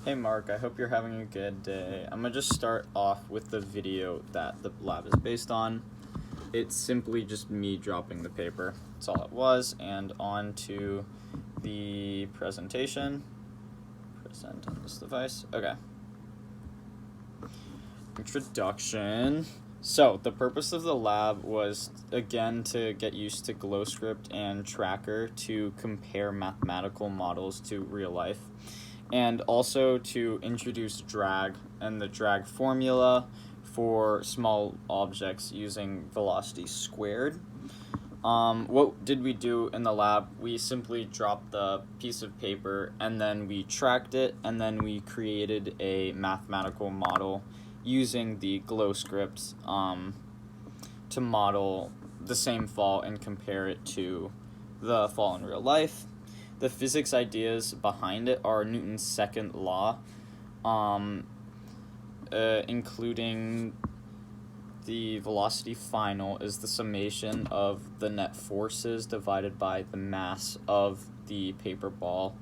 Hey Mark, I hope you're having a good day. I'm gonna just start off with the video that the lab is based on. It's simply just me dropping the paper. That's all it was, and on to the presentation. Present on this device. Okay. Introduction. So, the purpose of the lab was, again, to get used to GlowScript and Tracker to compare mathematical models to real life, and also to introduce drag and the drag formula for small objects using velocity squared. What did we do in the lab? We simply dropped the piece of paper and then we tracked it and then we created a mathematical model using the GlowScript to model the same fall and compare it to the fall in real life. The physics ideas behind it are Newton's second law, including the velocity final is the summation of the net forces divided by the mass of the paper ball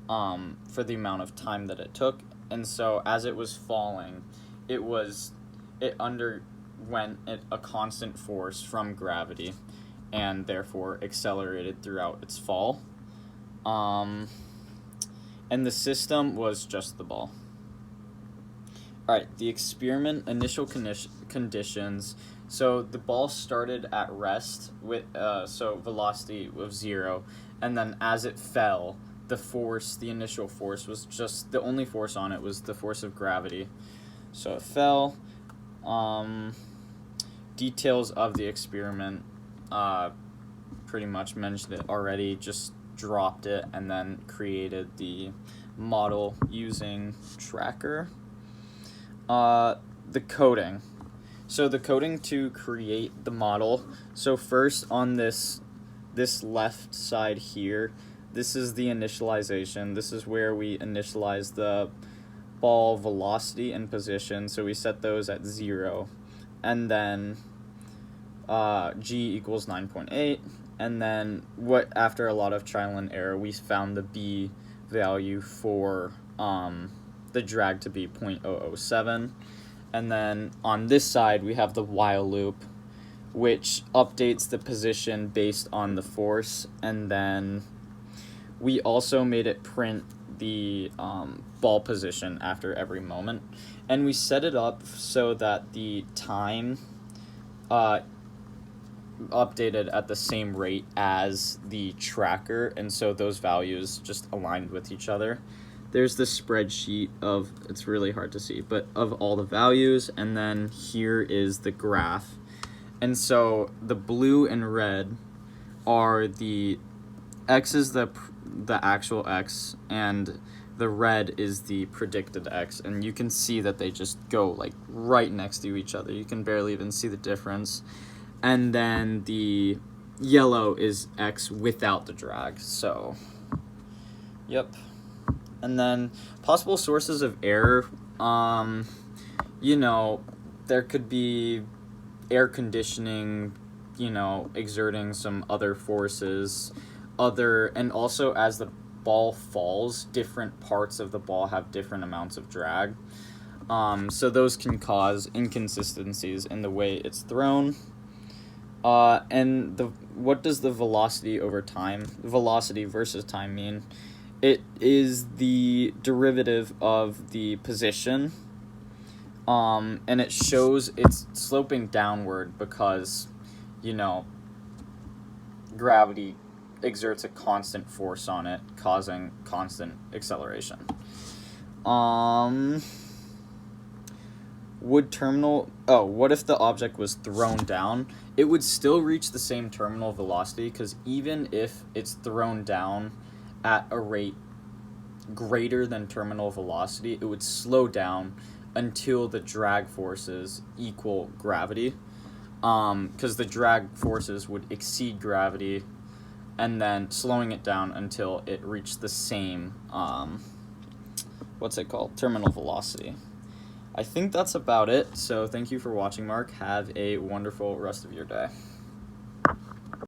for the amount of time that it took. And so as it was falling, it underwent a constant force from gravity and therefore accelerated throughout its fall. And the system was just the ball. Alright, the experiment, initial conditions. So the ball started at rest with velocity of 0, and then as it fell, the initial force was just, the only force on it was the force of gravity. So it fell. Details of the experiment, pretty much mentioned it already, just dropped it and then created the model using Tracker. The coding. So the coding to create the model. So first on this left side here, this is the initialization. This is where we initialize the ball velocity and position. So we set those at 0. And then G equals 9.8. And then after a lot of trial and error, we found the B value for the drag to be 0.007. And then on this side, we have the while loop, which updates the position based on the force. And then we also made it print the ball position after every moment. And we set it up so that the time updated at the same rate as the tracker, and so those values just aligned with each other. There's the spreadsheet it's really hard to see, but of all the values, and then here is the graph. And so the blue and red are the x is the actual x, and the red is the predicted x, and you can see that they just go like right next to each other. You can barely even see the difference. And then the yellow is x without the drag. So, yep. And then possible sources of error. There could be air conditioning, exerting some other forces. And also as the ball falls, different parts of the ball have different amounts of drag. So those can cause inconsistencies in the way it's thrown. And what does the velocity versus time mean? It is the derivative of the position, and it shows it's sloping downward because, gravity exerts a constant force on it, causing constant acceleration. What if the object was thrown down? It would still reach the same terminal velocity, because even if it's thrown down at a rate greater than terminal velocity, it would slow down until the drag forces equal gravity, because the drag forces would exceed gravity, and then slowing it down until it reached the same, terminal velocity. I think that's about it. So thank you for watching, Mark. Have a wonderful rest of your day.